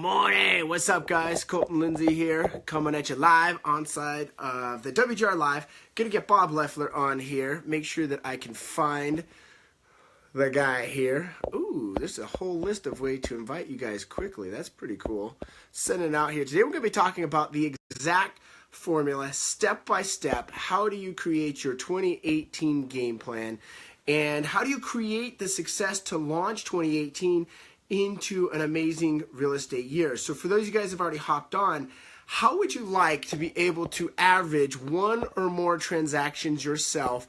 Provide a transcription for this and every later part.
morning. What's up, guys? Colton, Lindsay here, coming at you live on side of the WGR Live. Gonna get Bob Loeffler on here. Make sure that I can find the guy here. Ooh, there's a whole list of ways to invite you guys quickly. That's pretty cool. Sending it out here. Today we're gonna be talking about the exact formula, step by step. How do you create your 2018 game plan? And how do you create the success to launch 2018 into an amazing real estate year? So for those of you guys who have already hopped on, how would you like to be able to average one or more transactions yourself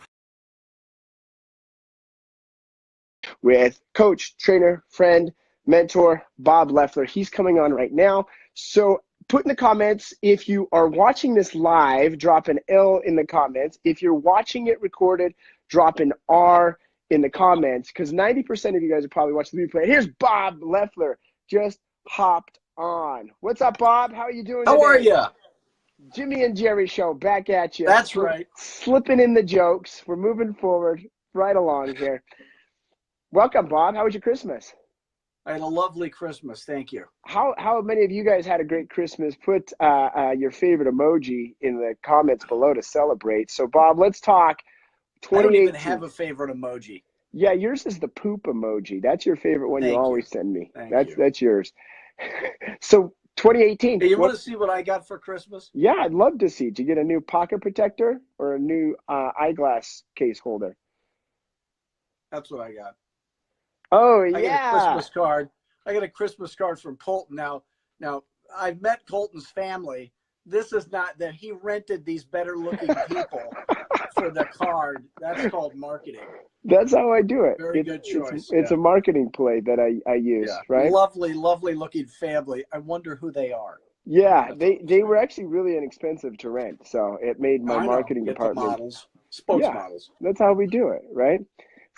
with coach, trainer, friend, mentor, Bob Loeffler? He's coming on right now. So put in the comments, if you are watching this live, drop an L in the comments. If you're watching it recorded, drop an R in the comments, because 90% of you guys are probably watching the replay. Here's Bob Loeffler, just hopped on. What's up, Bob? How are you doing today? How are you? Jimmy and Jerry show, back at you. That's right. Slipping in the jokes. We're moving forward right along here. Welcome, Bob. How was your Christmas? I had a lovely Christmas. Thank you. How many of you guys had a great Christmas? Put your favorite emoji in the comments below to celebrate. So, Bob, let's talk 2018. I don't even have a favorite emoji. Yeah, yours is the poop emoji. That's your favorite one. You always send me. That's yours. So 2018. Hey, you want to see what I got for Christmas? Yeah, I'd love to see. Did you get a new pocket protector or a new eyeglass case holder? That's what I got. Oh, I got a Christmas card. I got a Christmas card from Colton. Now I've met Colton's family. This is not that he rented these better looking people for the card. That's called marketing. That's how I do it. Very good choice. It's a marketing play that I use, right? Lovely, lovely looking family. I wonder who they are. Yeah, they were actually really inexpensive to rent, so it made my marketing department. Spokesmodels. That's how we do it, right?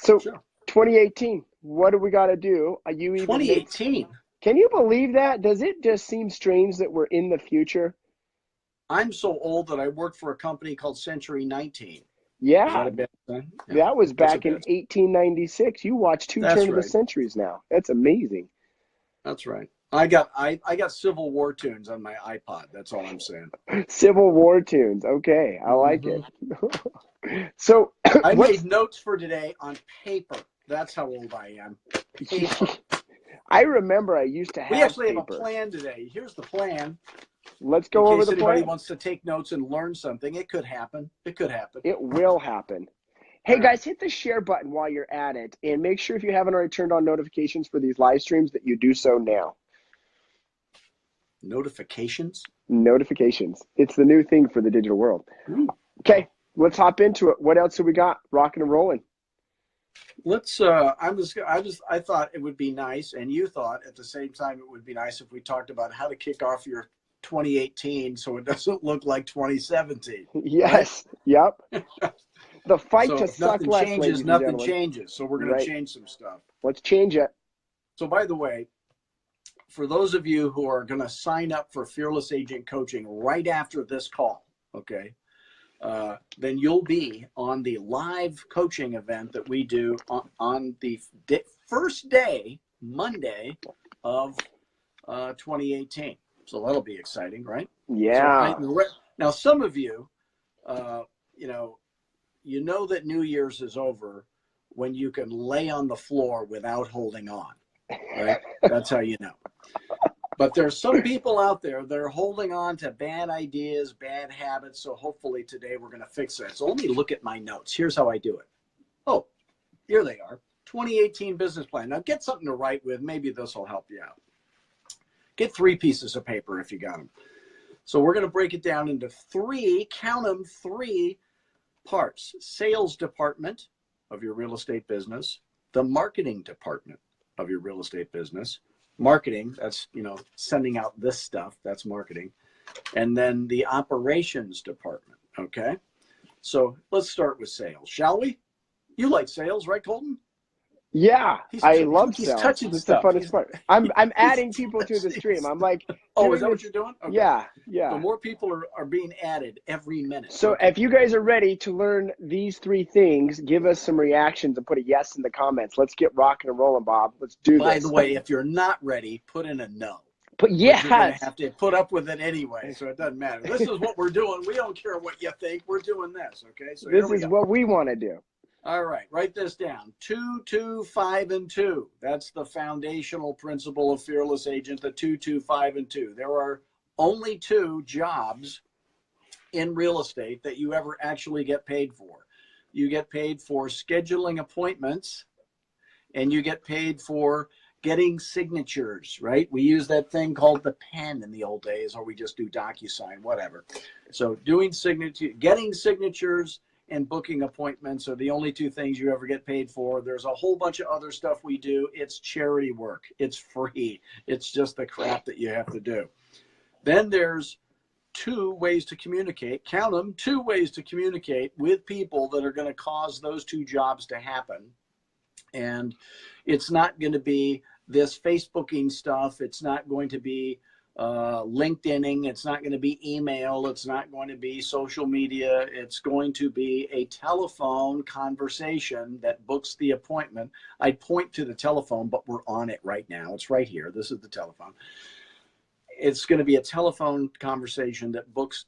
So 2018, what do we got to do? Are you even 2018? Can you believe that? Does it just seem strange that we're in the future? I'm so old that I worked for a company called Century 19. Yeah, that was back in 1896. You watched two turn of the centuries now. That's amazing. That's right. I got Civil War tunes on my iPod. That's all I'm saying. Civil War tunes. Okay, I like it. So I made notes for today on paper. That's how old I am. Paper. I remember I used to have. We actually have a plan today. Here's the plan. Let's go over the plan. If anybody wants to take notes and learn something, it could happen. It could happen. It will happen. Hey, guys, hit the share button while you're at it. And make sure if you haven't already turned on notifications for these live streams that you do so now. Notifications? Notifications. It's the new thing for the digital world. Okay, let's hop into it. What else have we got? Rocking and rolling. Let's I thought it would be nice, and you thought at the same time it would be nice if we talked about how to kick off your 2018 so it doesn't look like 2017. Yes. Right? Yep. The fight to suck less. Nothing changes. So we're going to change some stuff. Let's change it. So by the way, for those of you who are going to sign up for Fearless Agent Coaching right after this call, okay, then you'll be on the live coaching event that we do on the first day, Monday of 2018. So that'll be exciting, right? Yeah. So now, some of you, you know that New Year's is over when you can lay on the floor without holding on, right? That's how you know. But there's some people out there that are holding on to bad ideas, bad habits. So hopefully today we're going to fix that. So let me look at my notes. Here's how I do it. Oh, here they are. 2018 business plan. Now get something to write with. Maybe this will help you out. Get 3 pieces of paper if you got them. So we're going to break it down into 3, count them, 3 parts. Sales department of your real estate business, the marketing department of your real estate business. Marketing, that's, sending out this stuff, that's marketing. And then the operations department, okay? So let's start with sales, shall we? You like sales, right, Colton? Yeah, I love he's sales. Touching it's stuff. the funnest part. I'm adding people to the stream. I'm like, oh, is that what you're doing? Okay. Yeah. So more people are being added every minute. So if you guys are ready to learn these 3 things, give us some reactions and put a yes in the comments. Let's get rocking and rolling, Bob. Let's do this. By the way, if you're not ready, put in a no. But you're going yes, to have to put up with it anyway, so it doesn't matter. This is what we're doing. We don't care what you think. We're doing this, okay? So this is what we want to do. All right, write this down. 2, 2, 5, and 2. That's the foundational principle of Fearless Agent, the 2, 2, 5, and 2. There are only 2 jobs in real estate that you ever actually get paid for. You get paid for scheduling appointments, and you get paid for getting signatures, right? We use that thing called the pen in the old days, or we just do DocuSign, whatever. So doing getting signatures and booking appointments are the only 2 things you ever get paid for. There's a whole bunch of other stuff we do. It's charity work. It's free. It's just the crap that you have to do. Then there's 2 ways to communicate. Count them, 2 ways to communicate with people that are going to cause those 2 jobs to happen. And it's not going to be this Facebooking stuff. It's not going to be LinkedIning. It's not going to be email. It's not going to be social media. It's going to be a telephone conversation that books the appointment. I'd point to the telephone, but we're on it right now. It's right here. This is the telephone. It's going to be a telephone conversation that books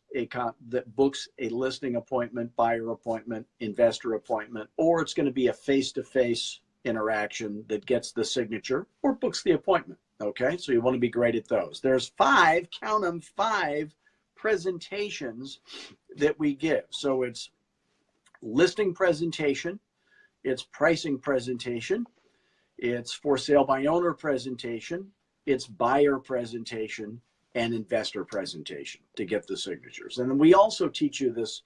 a listing appointment, buyer appointment, investor appointment, or it's going to be a face-to-face interaction that gets the signature or books the appointment. Okay, so you want to be great at those. There's 5, count them, 5 presentations that we give. So it's listing presentation, it's pricing presentation, it's for sale by owner presentation, it's buyer presentation, and investor presentation to get the signatures. And then we also teach you this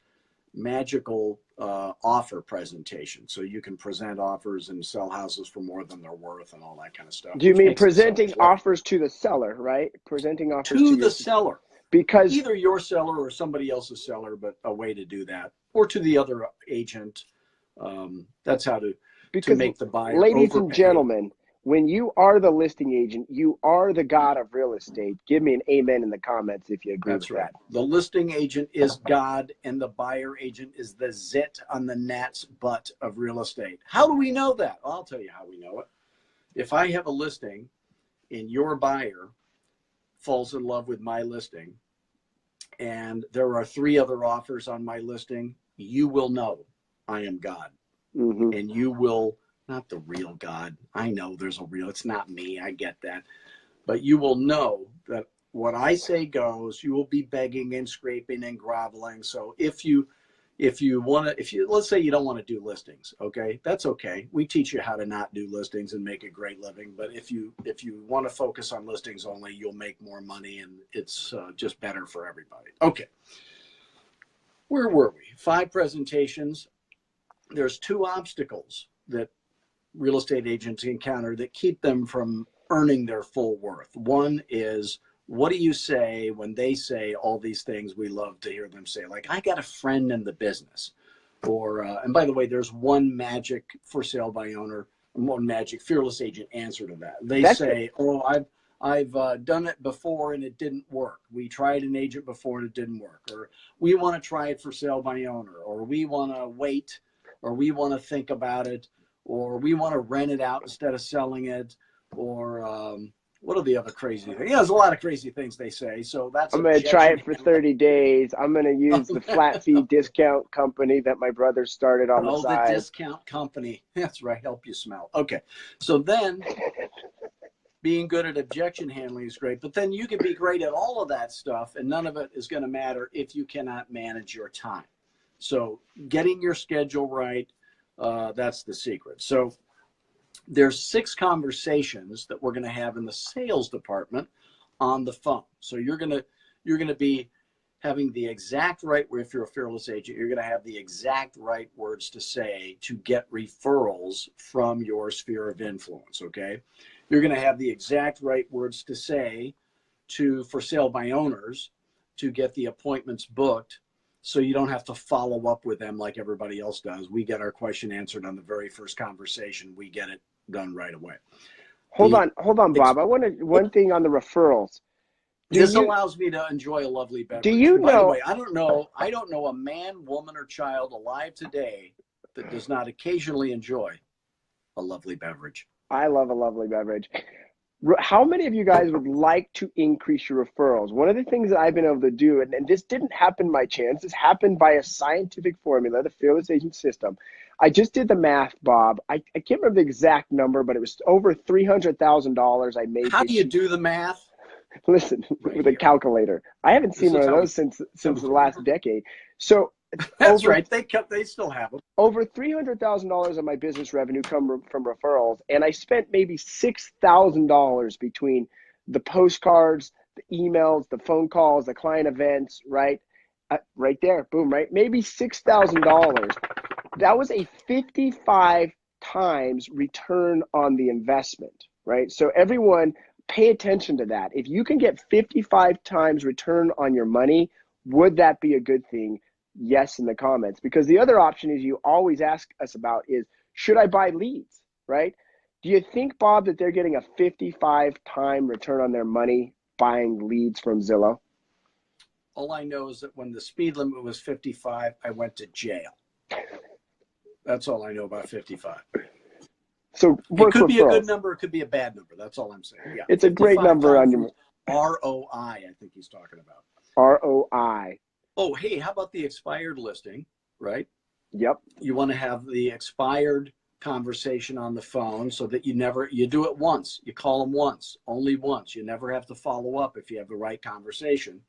magical offer presentation, so you can present offers and sell houses for more than they're worth and all that kind of stuff. Do you mean presenting offers to the seller, right? Presenting offers to the seller, because either your seller or somebody else's seller, but a way to do that, or to the other agent. That's how to make the buyer. Ladies and gentlemen, when you are the listing agent, you are the god of real estate. Give me an amen in the comments if you agree with that. The listing agent is God, and the buyer agent is the zit on the gnat's butt of real estate. How do we know that? Well, I'll tell you how we know it. If I have a listing and your buyer falls in love with my listing and there are 3 other offers on my listing, you will know I am God. Mm-hmm. And you will, not the real God. I know there's a real, it's not me. I get that. But you will know that what I say goes. You will be begging and scraping and groveling. So if you let's say you don't want to do listings, okay, that's okay. We teach you how to not do listings and make a great living. But if you want to focus on listings only, you'll make more money, and it's just better for everybody. Okay. Where were we? 5 presentations. There's 2 obstacles that real estate agents encounter that keep them from earning their full worth. One is, what do you say when they say all these things we love to hear them say, like, I got a friend in the business, or and by the way, there's one magic for sale by owner, one magic fearless agent answer to that. They say, oh, I've done it before and it didn't work. We tried an agent before and it didn't work, or we want to try it for sale by owner, or we want to wait, or we want to think about it, or we want to rent it out instead of selling it, or what are the other crazy things? Yeah, there's a lot of crazy things they say. So that's, I'm going to try it for 30 days. I'm going to use the flat fee discount company that my brother started on the side. Oh, the discount company. That's right. Help you smell. Okay. So then being good at objection handling is great, but then you can be great at all of that stuff, and none of it is going to matter if you cannot manage your time. So getting your schedule right, that's the secret. So there's 6 conversations that we're going to have in the sales department on the phone. So you're going to be having the exact right, if you're a fearless agent, you're going to have the exact right words to say to get referrals from your sphere of influence. Okay. You're going to have the exact right words to say for sale by owners to get the appointments booked, so you don't have to follow up with them like everybody else does. We get our question answered on the very first conversation. We get it done right away. Hold on, Bob. I want one thing on the referrals. This allows me to enjoy a lovely beverage. Do you know? By the way, I don't know a man, woman, or child alive today that does not occasionally enjoy a lovely beverage. I love a lovely beverage. How many of you guys would like to increase your referrals? One of the things that I've been able to do, and this didn't happen by chance, this happened by a scientific formula, the Fearless Agent System. I just did the math, Bob. I can't remember the exact number, but it was over $300,000 I made. How do you do the math? Listen, right with a calculator. I haven't seen one of those since the last decade. So that's right. They still have them. Over $300,000 of my business revenue come from referrals, and I spent maybe $6,000 between the postcards, the emails, the phone calls, the client events. Right, right there, boom, right, maybe $6,000. That was a 55 times return on the investment. Right, so everyone, pay attention to that. If you can get 55 times return on your money, would that be a good thing? Yes, in the comments. Because the other option is you always ask us about is, should I buy leads, right? Do you think, Bob, that they're getting a 55 time return on their money buying leads from Zillow? All I know is that when the speed limit was 55, I went to jail. That's all I know about 55. So it could be a good number, it could be a bad number. That's all I'm saying. Yeah, it's a great number on your ROI, I think he's talking about. ROI. Oh, hey, how about the expired listing, right? Yep. You want to have the expired conversation on the phone so that you do it once. You call them once, only once. You never have to follow up if you have the right conversation.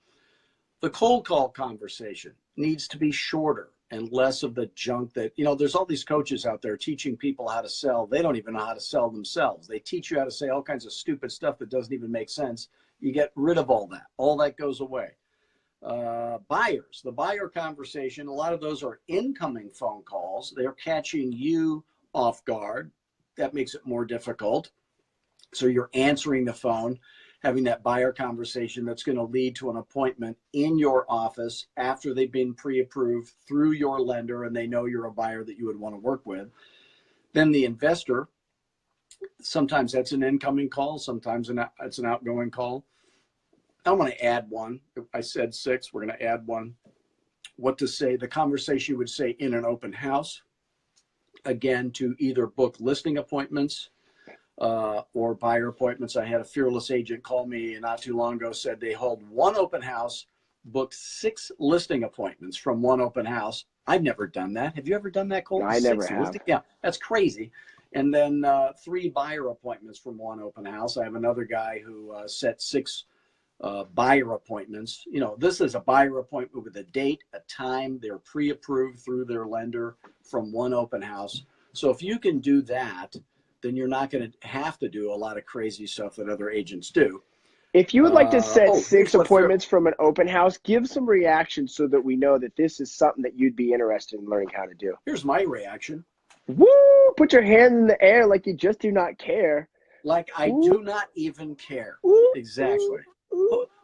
The cold call conversation needs to be shorter and less of the junk that, there's all these coaches out there teaching people how to sell. They don't even know how to sell themselves. They teach you how to say all kinds of stupid stuff that doesn't even make sense. You get rid of all that. All that goes away. Buyers, the buyer conversation, a lot of those are incoming phone calls. They're catching you off guard. That makes it more difficult. So you're answering the phone, having that buyer conversation that's going to lead to an appointment in your office after they've been pre-approved through your lender and they know you're a buyer that you would want to work with. Then the investor, sometimes that's an incoming call, sometimes it's an outgoing call. I'm going to add one. I said 6, we're going to add one. What to say, the conversation you would say in an open house, again, to either book listing appointments or buyer appointments. I had a fearless agent call me not too long ago, said they hold one open house, booked 6 listing appointments from one open house. I've never done that. Have you ever done that, Colton? I never have. Yeah, that's crazy. And then 3 buyer appointments from one open house. I have another guy who set 6 buyer appointments. This is a buyer appointment with a date, a time. They're pre-approved through their lender from one open house. So if you can do that, then you're not going to have to do a lot of crazy stuff that other agents do. If you would like to set 6 appointments from an open house, give some reaction so that we know that this is something that you'd be interested in learning how to do. Here's my reaction. Woo! Put your hand in the air like you just do not care. Like I do not even care. Exactly.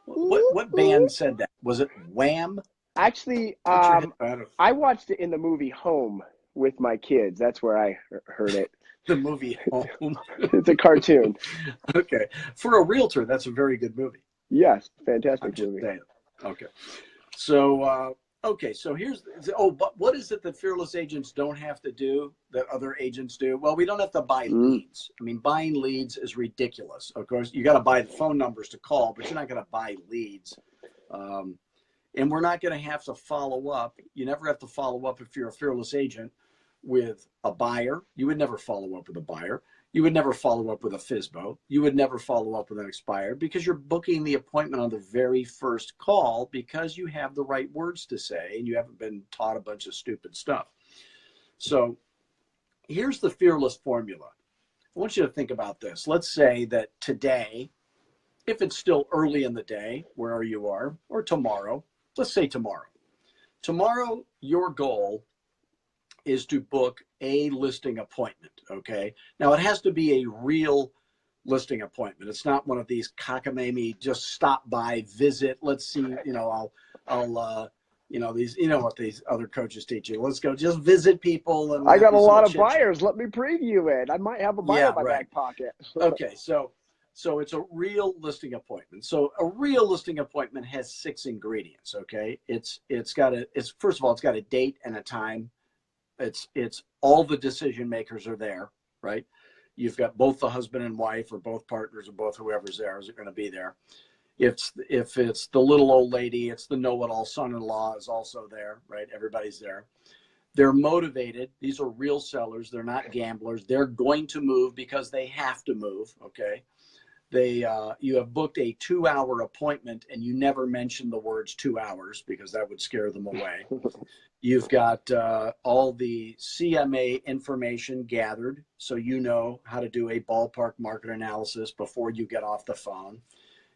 What band said that? Was it Wham? Actually, I watched it in the movie Home with my kids. That's where I heard it. The movie Home. It's a cartoon. Okay. For a realtor, that's a very good movie. Yes, fantastic movie. Okay. So, so here's, but what is it that fearless agents don't have to do that other agents do? Well, we don't have to buy leads. I mean, buying leads is ridiculous. Of course, you got to buy the phone numbers to call, but you're not going to buy leads. And we're not going to have to follow up. You never have to follow up if you're a fearless agent with a buyer. You would never follow up with a buyer. You would never follow up with a FSBO. You would never follow up with an expired because you're booking the appointment on the very first call because you have the right words to say and you haven't been taught a bunch of stupid stuff. So here's the fearless formula. I want you to think about this. Let's say that today, if it's still early in the day, where you are, or tomorrow, let's say tomorrow. Tomorrow, your goal is to book a listing appointment, okay? Now, it has to be a real listing appointment. It's not one of these cockamamie, just stop by, visit, let's see, I'll these, what these other coaches teach you. Let's go just visit people. And I got a lot of buyers. Let me preview it. I might have a buyer in my back pocket. Okay, so it's a real listing appointment. So a real listing appointment has 6 ingredients, okay? First of all, it's got a date and a time. It's all the decision makers are there, right? You've got both the husband and wife or both partners or both whoever's there is going to be there. If it's the little old lady, it's the know-it-all son-in-law is also there, right? Everybody's there. They're motivated. These are real sellers. They're not gamblers. They're going to move because they have to move, okay? You have booked a 2-hour appointment and you never mention the words 2 hours because that would scare them away. You've got all the CMA information gathered, so you know how to do a ballpark market analysis before you get off the phone.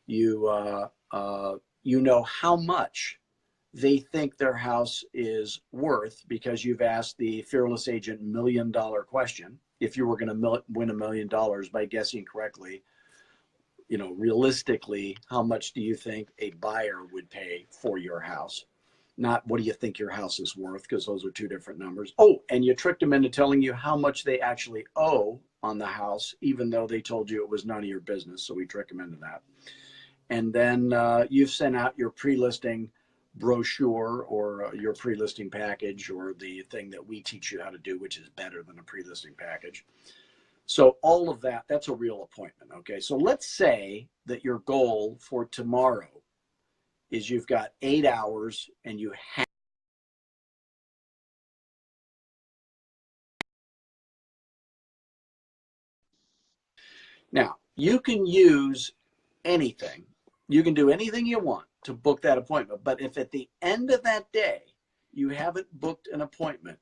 You know how much they think their house is worth because you've asked the Fearless Agent $1 million question. If you were going to win $1 million by guessing correctly, you know, realistically, how much do you think a buyer would pay for your house? Not what do you think your house is worth, because those are two different numbers. Oh, and you tricked them into telling you how much they actually owe on the house, even though they told you it was none of your business. So we trick them into that. And then you've sent out your pre-listing brochure or your pre-listing package, or the thing that we teach you how to do, which is better than a pre-listing package. So all of that, that's a real appointment. Okay. So let's say that your goal for tomorrow is you've got 8 hours and you have. Now, you can use anything. You can do anything you want to book that appointment. But if at the end of that day you haven't booked an appointment,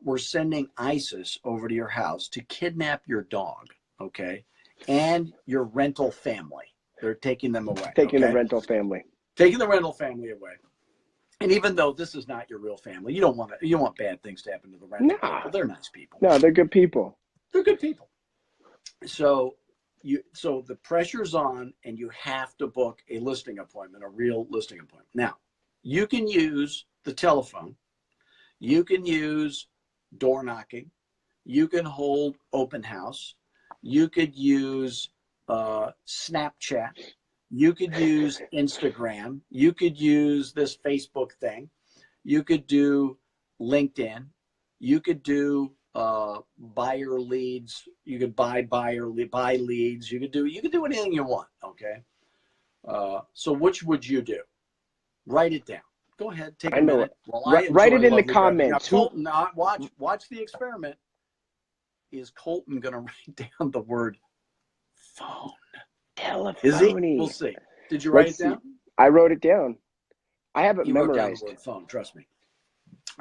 we're sending ISIS over to your house to kidnap your dog, okay, and your rental family. They're taking them away. Taking okay? the rental family. Taking the rental family away. And even though this is not your real family, you don't want bad things to happen to the rental people. They're nice people. No, they're good people. They're good people. So the pressure's on, and you have to book a listing appointment, a real listing appointment. Now, you can use the telephone. You can use door knocking. You can hold open house. You could use Snapchat. You could use Instagram. You could use this Facebook thing. You could do LinkedIn. You could do buyer leads. You could buy leads. You could do anything you want. Okay. So which would you do? Write it down. Go ahead, take a minute. Write it in the comments. Now, Colton, watch the experiment. Is Colton going to write down the word phone? Telephony. Is he? We'll see. Did you write it down? I wrote it down. I have it memorized. Wrote down the word phone, trust me.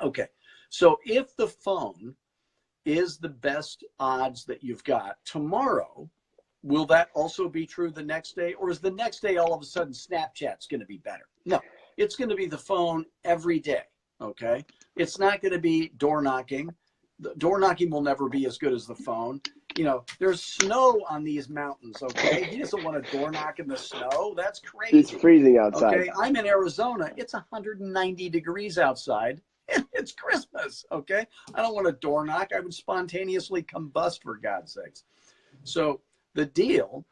Okay. So if the phone is the best odds that you've got tomorrow, will that also be true the next day? Or is the next day all of a sudden Snapchat's going to be better? No. It's going to be the phone every day, okay? It's not going to be door knocking. The door knocking will never be as good as the phone. You know, there's snow on these mountains, okay? He doesn't want to door knock in the snow. That's crazy. It's freezing outside. Okay, I'm in Arizona. It's 190 degrees outside. It's Christmas, okay? I don't want to door knock. I would spontaneously combust, for God's sakes. So the deal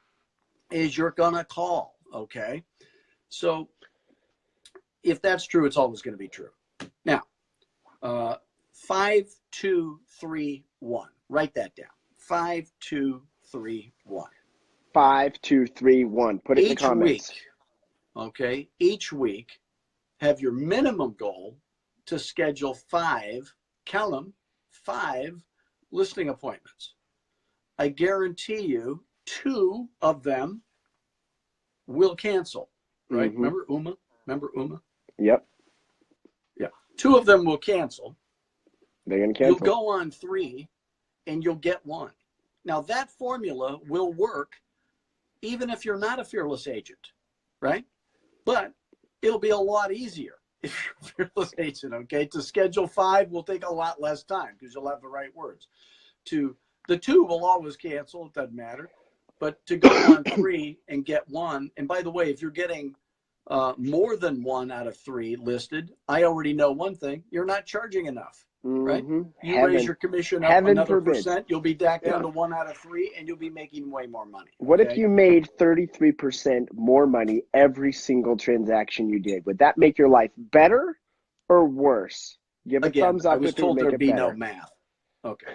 is you're going to call, okay? So if that's true, it's always going to be true. Now, 5, 2, 3, 1. Write that down. 5, 2, 3, 1. 5, 2, 3, 1. Put it in the comments. Each week, okay, each week, have your minimum goal to schedule 5, count them, 5 listing appointments. I guarantee you 2 of them will cancel, right? Mm-hmm. Remember Uma? Yep. Yeah. 2 of them will cancel. They're going to cancel. You'll go on 3 and you'll get 1. Now that formula will work even if you're not a fearless agent, right? But it'll be a lot easier if you're a fearless agent, okay? To schedule 5 will take a lot less time because you'll have the right words. The 2 will always cancel, it doesn't matter. But to go on 3 and get 1, and by the way, if you're getting more than 1 out of 3 listed, I already know one thing: you're not charging enough, right? You raise your commission up another percent, you'll be back down to 1 out of 3, and you'll be making way more money. What if you made 33% more money every single transaction you did? Would that make your life better or worse? Give a thumbs up. I was told there'd be no math. Okay.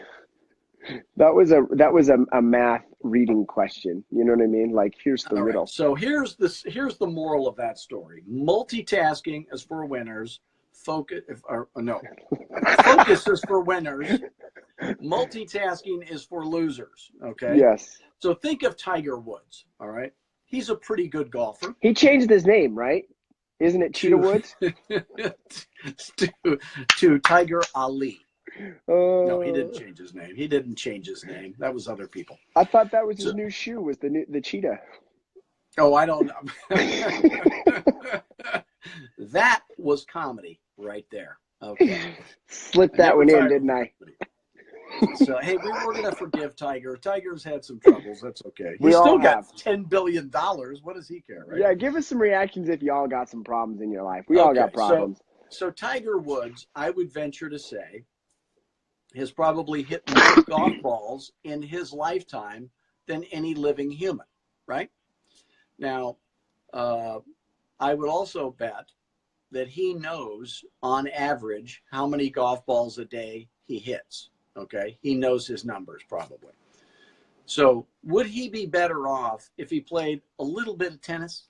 That was a math reading question. You know what I mean? Like, here's the All riddle. right. So here's the moral of that story. Multitasking is for winners. Focus is for winners. Multitasking is for losers. Okay. Yes. So think of Tiger Woods. All right. He's a pretty good golfer. He changed his name, right? Isn't it Cheetah Woods? to Tiger Ali. No, he Oh, didn't change his name. He didn't change his name. That was other people. I thought that was his new shoe. Was the cheetah? Oh, I don't know. That was comedy right there. Okay. Slipped that one in, didn't I? So, hey, we're going to forgive Tiger. Tiger's had some troubles. That's okay. We He's all still got have. $10 billion. What does he care, right? Yeah, give us some reactions if y'all got some problems in your life. We all got problems. So Tiger Woods, I would venture to say, has probably hit more golf balls in his lifetime than any living human, right? Now, I would also bet that he knows, on average, how many golf balls a day he hits. Okay, he knows his numbers probably. So would he be better off if he played a little bit of tennis?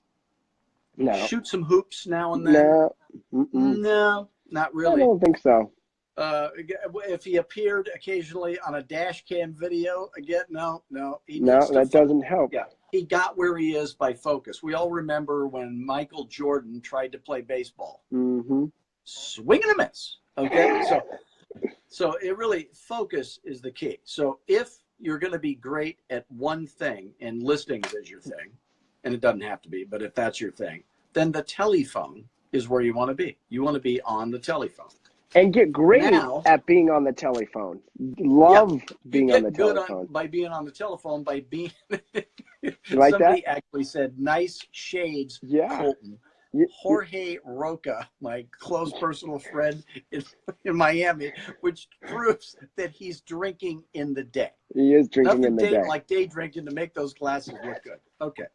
No. Shoot some hoops now and then? No. No, not really. I don't think so. If he appeared occasionally on a dash cam video, again, no. No, that doesn't help. Yeah, he got where he is by focus. We all remember when Michael Jordan tried to play baseball. Mm-hmm. Swing and a miss. Okay, so it really, focus is the key. So if you're going to be great at one thing, and listings is your thing, and it doesn't have to be, but if that's your thing, then the telephone is where you want to be. You want to be on the telephone. And get great at being on the telephone. Love being on the telephone. By being on the telephone, by being like somebody that? actually said nice shades, Yeah. Colton. Jorge Roca, my close personal friend in Miami, which proves that he's drinking in the day. He is drinking in the day. Like day drinking to make those glasses look good. Okay.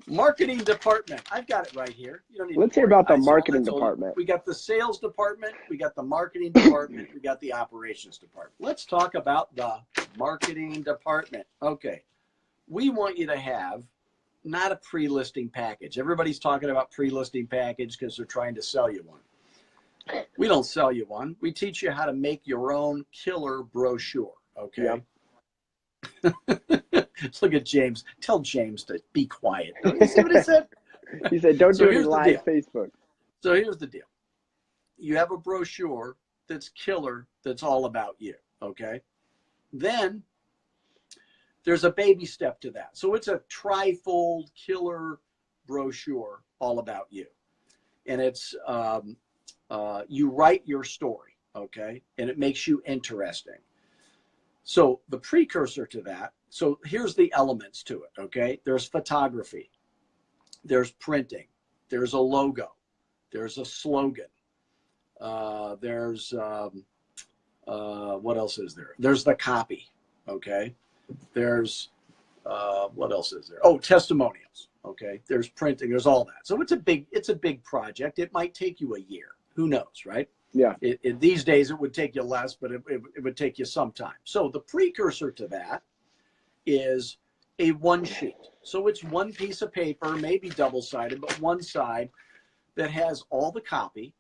Marketing department. I've got it right here. You don't need Let's hear about the marketing department. We got the sales department. We got the marketing department. We got the operations department. Let's talk about the marketing department. Okay. We want you to have not a pre-listing package. Everybody's talking about pre-listing package because they're trying to sell you one. We don't sell you one. We teach you how to make your own killer brochure. Okay. Yep. Look at James. Tell James to be quiet. You see what he said? He said, don't do it live Facebook. So here's the deal. You have a brochure that's killer, that's all about you. Okay. Then there's a baby step to that. So it's a trifold killer brochure all about you. And it's, you write your story, okay? And it makes you interesting. So the precursor to that, so here's the elements to it, okay? There's photography. There's printing. There's a logo. There's a slogan. There's, what else is there? There's the copy, okay? There's what else is there? Oh, testimonials. Okay. There's printing. There's all that. So it's a big project. It might take you a year. Who knows, right? Yeah. These days it would take you less, but it would take you some time. So the precursor to that is a one sheet. So it's one piece of paper, maybe double-sided, but one side that has all the copy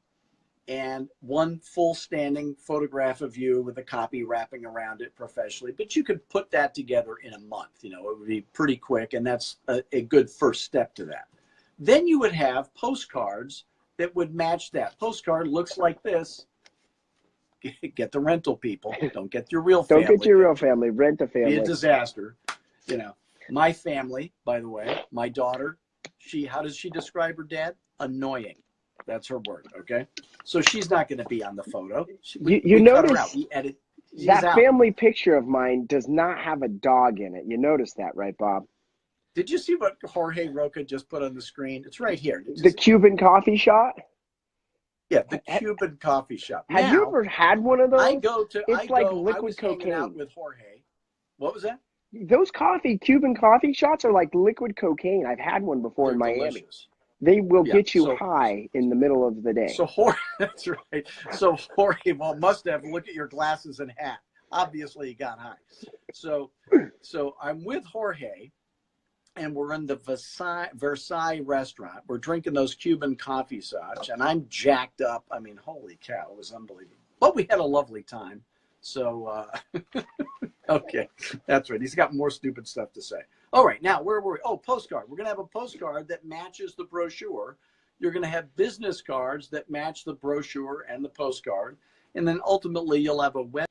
and one full standing photograph of you with a copy wrapping around it professionally. But you could put that together in a month. You know, it would be pretty quick, and that's a good first step to that. Then you would have postcards that would match that. Postcard looks like this. Get the rental, people. Don't get your real family. Don't get your real family. Rent a family. Be a disaster. You know, my family, by the way, my daughter, how does she describe her dad? Annoying. That's her word, okay? So she's not going to be on the photo. We notice cut her out. We edit. That family picture of mine does not have a dog in it. You noticed that, right, Bob? Did you see what Jorge Roca just put on the screen? It's right here. The Cuban coffee shot? Yeah, the Cuban coffee shop. Have you ever had one of those? It's like liquid cocaine. Out with Jorge. What was that? Those Cuban coffee shots are like liquid cocaine. I've had one before in Miami. Delicious. They will get you high in the middle of the day. So Jorge, that's right. So Jorge, must have, look at your glasses and hat. Obviously, he got high. So I'm with Jorge, and we're in the Versailles restaurant. We're drinking those Cuban coffee such, and I'm jacked up. I mean, holy cow, it was unbelievable. But we had a lovely time. So, okay, that's right. He's got more stupid stuff to say. All right, now where were we? Oh, postcard. We're going to have a postcard that matches the brochure. You're going to have business cards that match the brochure and the postcard. And then ultimately, you'll have a web.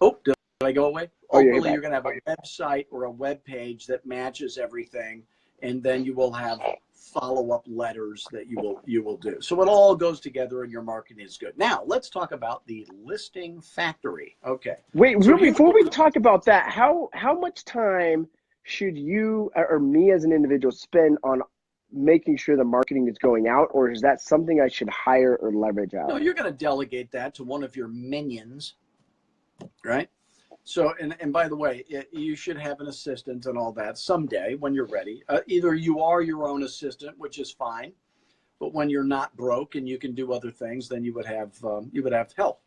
Oh, did I go away? Ultimately, you're going to have a website or a web page that matches everything. And then you will have follow-up letters that you will do. So it all goes together and your marketing is good. Now, let's talk about the listing factory. Okay. Wait, so before we talk about that, how much time should you or me as an individual spend on making sure the marketing is going out, or is that something I should hire or leverage out? No, you're going to delegate that to one of your minions, right? So, and by the way, you should have an assistant and all that someday when you're ready. Either you are your own assistant, which is fine, but when you're not broke and you can do other things, then you would have help.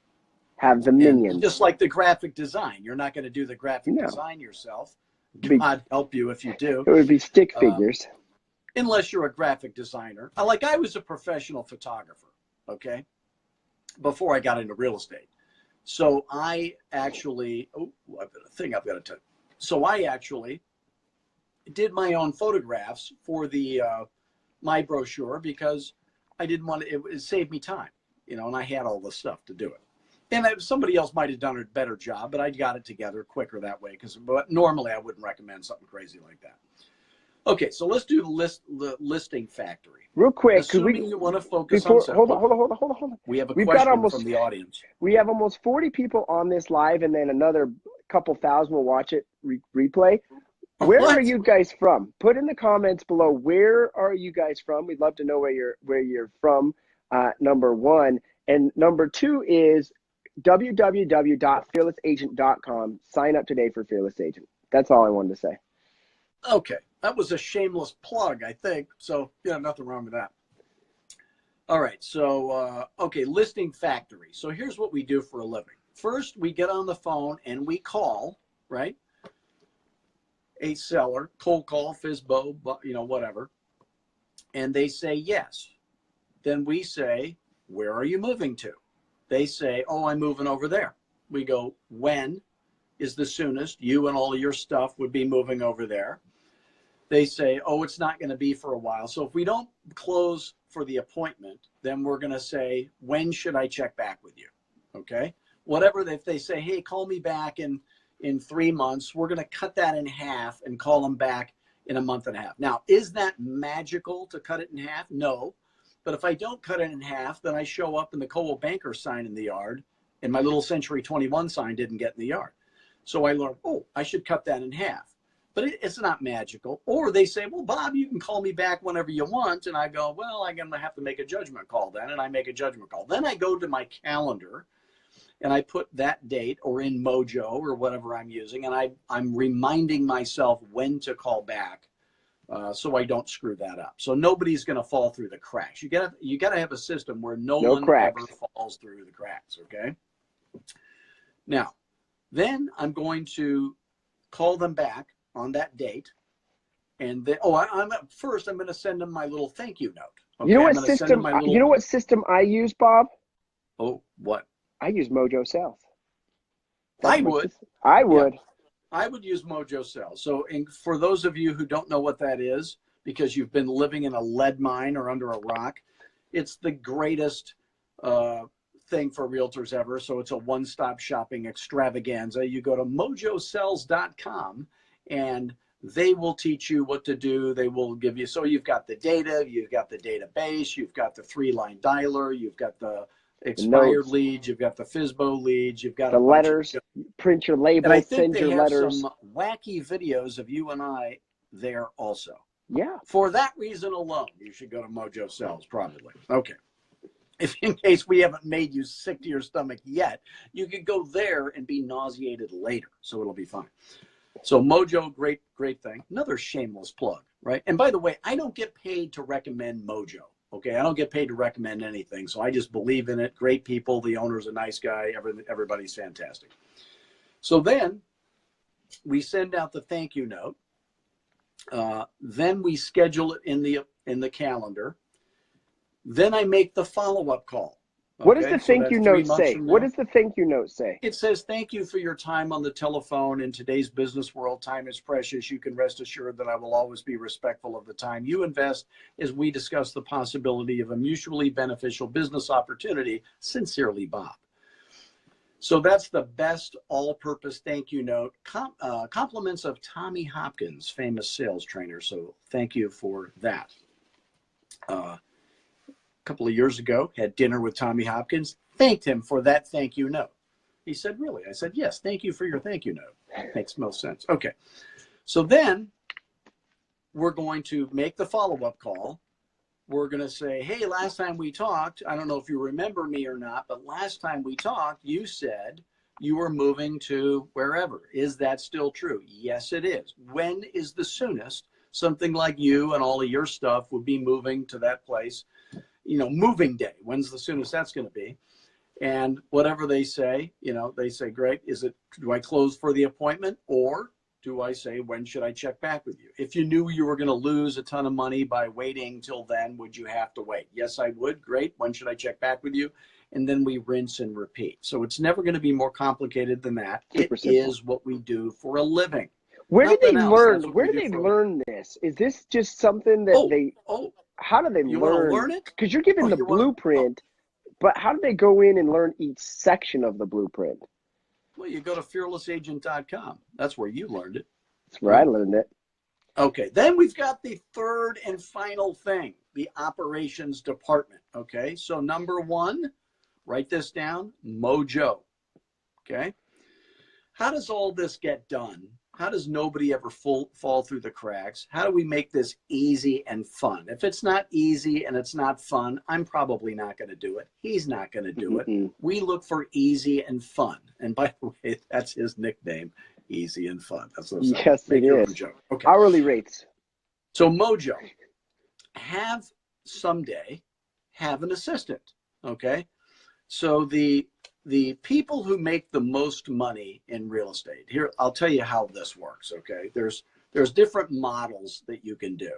Have the minions. And just like the graphic design, you're not going to do the graphic design yourself. God help you if you do. It would be stick figures. Unless you're a graphic designer. Like I was a professional photographer, okay, before I got into real estate. So I actually, I've got a thing I've got to tell you. So I actually did my own photographs for the my brochure because I didn't want to, it saved me time, you know, and I had all the stuff to do it. And somebody else might have done a better job, but I got it together quicker that way but normally I wouldn't recommend something crazy like that. Okay, so let's do the listing factory. Real quick, assuming you want to focus on hold on. We have a question from the audience. We have almost 40 people on this live, and then another couple thousand will watch it replay. Where are you guys from? Put in the comments below, where are you guys from? We'd love to know where you're from, number one. And number two is www.fearlessagent.com. Sign up today for Fearless Agent. That's all I wanted to say. Okay, that was a shameless plug, I think. So, yeah, nothing wrong with that. All right, so, okay, listing factory. So here's what we do for a living. First, we get on the phone and we call, right, a seller, cold call, FISBO, you know, whatever, and they say yes. Then we say, where are you moving to? They say, oh, I'm moving over there. We go, when is the soonest you and all of your stuff would be moving over there? They say, oh, it's not going to be for a while. So if we don't close for the appointment, then we're going to say, when should I check back with you? Okay. Whatever, if they say, hey, call me back in 3 months, we're going to cut that in half and call them back in a month and a half. Now, is that magical to cut it in half? No. But if I don't cut it in half, then I show up and the Coldwell Banker sign in the yard and my little Century 21 sign didn't get in the yard. So I learned, oh, I should cut that in half. But it's not magical. Or they say, well, Bob, you can call me back whenever you want. And I go, well, I'm going to have to make a judgment call then. And I make a judgment call. Then I go to my calendar and I put that date or in Mojo or whatever I'm using. And I'm reminding myself when to call back so I don't screw that up. So nobody's going to fall through the cracks. You got to have a system where no one ever falls through the cracks, okay? Now, then I'm going to call them back on that date, and then first I'm going to send them my little thank you note. Okay? You know what system I use, Bob? Oh, what? I use Mojo Sales. I would. Yeah. I would use Mojo Sales. So, for those of you who don't know what that is, because you've been living in a lead mine or under a rock, it's the greatest thing for realtors ever. So it's a one-stop shopping extravaganza. You go to mojosells.com and they will teach you what to do. They will give you, so you've got the data, you've got the database, you've got the 3-line dialer, you've got the expired leads, you've got the FISBO leads, you've got the letters, print your labels, send your letters. Some wacky videos of you and I there also. Yeah. For that reason alone, you should go to Mojo Sells probably. Okay. If in case we haven't made you sick to your stomach yet, you could go there and be nauseated later. So it'll be fine. So Mojo, great thing. Another shameless plug, right? And by the way, I don't get paid to recommend Mojo. Okay, I don't get paid to recommend anything, so I just believe in it. Great people, the owner's a nice guy, everybody's fantastic. So then we send out the thank you note. Then we schedule it in the calendar. Then I make the follow-up call. Okay? What does the thank you note say? What does the thank you note say? It says, thank you for your time on the telephone. In today's business world, time is precious. You can rest assured that I will always be respectful of the time you invest as we discuss the possibility of a mutually beneficial business opportunity. Sincerely, Bob. So that's the best all-purpose thank you note. Compliments of Tommy Hopkins, famous sales trainer. So thank you for that. A couple of years ago, had dinner with Tommy Hopkins, thanked him for that thank you note. He said, really? I said, yes, thank you for your thank you note. Makes most sense. Okay. So then we're going to make the follow-up call. We're going to say, hey, last time we talked, I don't know if you remember me or not, but last time we talked, you said you were moving to wherever. Is that still true? Yes, it is. When is the soonest something like you and all of your stuff would be moving to that place? You know, moving day. When's the soonest that's going to be? And whatever they say, you know, they say, great. Do I close for the appointment, or do I say, when should I check back with you? If you knew you were going to lose a ton of money by waiting till then, would you have to wait? Yes, I would. Great. When should I check back with you? And then we rinse and repeat. So it's never going to be more complicated than that. It is what we do for a living. Where do they learn? Where do they learn this? Is this just something that how do they learn? You want to learn it? Because you're giving the blueprint, but how do they go in and learn each section of the blueprint? Well, you go to fearlessagent.com. That's where you learned it. That's where I learned it. Okay. Then we've got the third and final thing, the operations department. Okay. So number one, write this down, Mojo. Okay. How does all this get done? How does nobody ever fall through the cracks? How do we make this easy and fun? If it's not easy and it's not fun, I'm probably not going to do it. He's not going to do it. We look for easy and fun. And by the way, that's his nickname, Easy and Fun. That's what I'm saying. Yes, it is. Okay. Hourly rates. So Mojo, someday have an assistant. Okay. So the people who make the most money in real estate, here, I'll tell you how this works, okay? There's different models that you can do.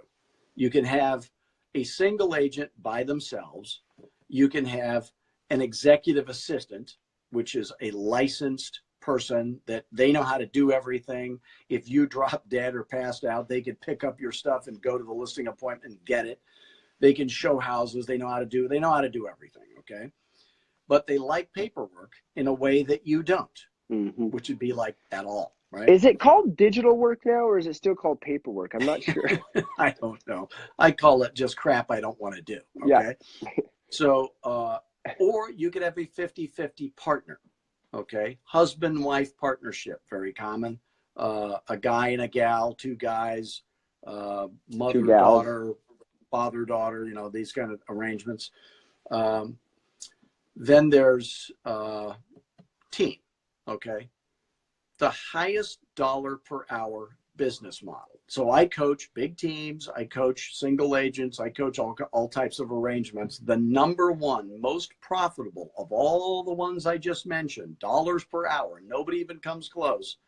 You can have a single agent by themselves. You can have an executive assistant, which is a licensed person that they know how to do everything. If you drop dead or passed out, they could pick up your stuff and go to the listing appointment and get it. They can show houses. They know how to do everything, okay? But they like paperwork in a way that you don't, which would be like at all, right? Is it called digital work now, or is it still called paperwork? I'm not sure. I don't know. I call it just crap I don't want to do, okay? Yeah. So, or you could have a 50-50 partner, okay? Husband-wife partnership, very common. A guy and a gal, two guys, mother-daughter, father-daughter, you know, these kind of arrangements. Then there's team, okay? The highest dollar per hour business model. So I coach big teams, I coach single agents, I coach all types of arrangements. The number one most profitable of all the ones I just mentioned, dollars per hour, nobody even comes close,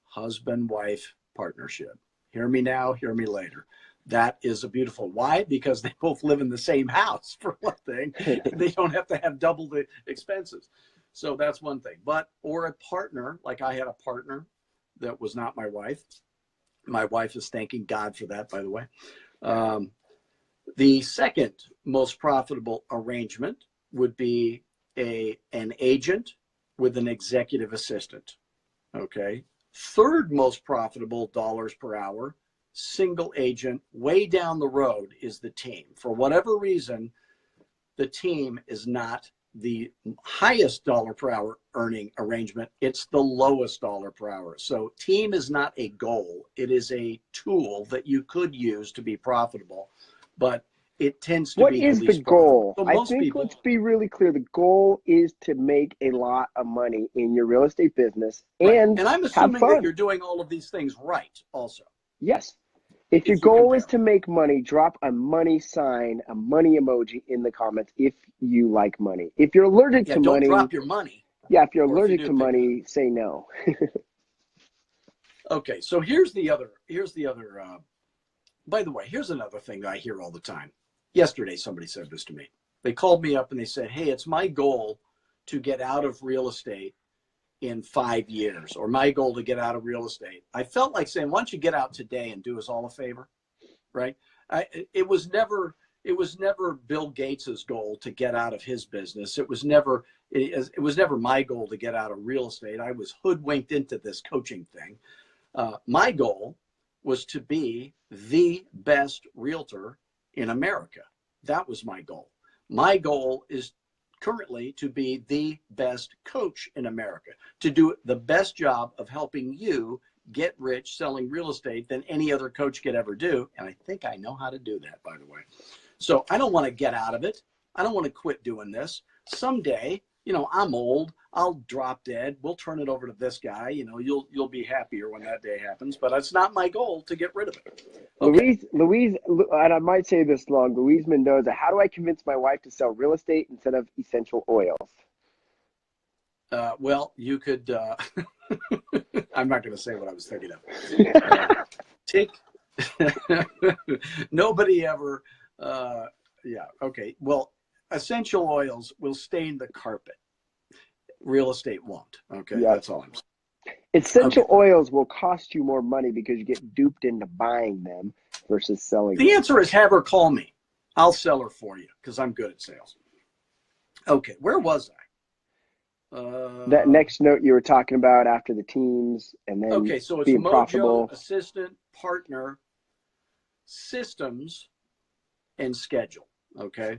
husband-wife partnership. Hear me now, hear me later. That is a beautiful. Why? Because they both live in the same house, for one thing. They don't have to have double the expenses. So that's one thing. Or a partner, like I had a partner that was not my wife. My wife is thanking God for that, by the way. The second most profitable arrangement would be an agent with an executive assistant. Okay. Third most profitable dollars per hour, single agent. Way down the road is the team. For whatever reason, the team is not the highest dollar per hour earning arrangement. It's the lowest dollar per hour. So team is not a goal. It is a tool that you could use to be profitable, but it tends to be the least What is the goal? So I think let's be really clear. The goal is to make a lot of money in your real estate business, and I'm assuming that you're doing all of these things right also. Yes. If your goal is to make money, drop a money sign, a money emoji in the comments if you like money. If you're allergic to don't money, drop your money. Yeah, if you're allergic to money, say no. Okay, so here's the other. By the way, here's another thing that I hear all the time. Yesterday, somebody said this to me. They called me up and they said, "Hey, it's my goal to get out of real estate in 5 years, or my goal to get out of real estate." I felt like saying, "Why don't you get out today and do us all a favor?" Right? It was never Bill Gates's goal to get out of his business. It was never my goal to get out of real estate. I was hoodwinked into this coaching thing. My goal was to be the best realtor in America. That was my goal. My goal is currently to be the best coach in America, to do the best job of helping you get rich selling real estate than any other coach could ever do. And I think I know how to do that, by the way. So I don't want to get out of it. I don't want to quit doing this. Someday, I'm old. I'll drop dead. We'll turn it over to this guy. You'll be happier when that day happens. But it's not my goal to get rid of it. Okay. Louise, and I might say this long, Louise Mendoza, how do I convince my wife to sell real estate instead of essential oils? Well, you could, I'm not going to say what I was thinking of. Nobody ever, yeah, okay. Well, essential oils will stain the carpet. Real estate won't. Okay, yeah. That's all I'm saying. Essential oils will cost you more money because you get duped into buying them versus selling them. The answer is have her call me. I'll sell her for you because I'm good at sales. Okay, where was I? That next note you were talking about after the teams and then so it's being Mojo, profitable. Assistant, Partner, Systems, and Schedule. Okay,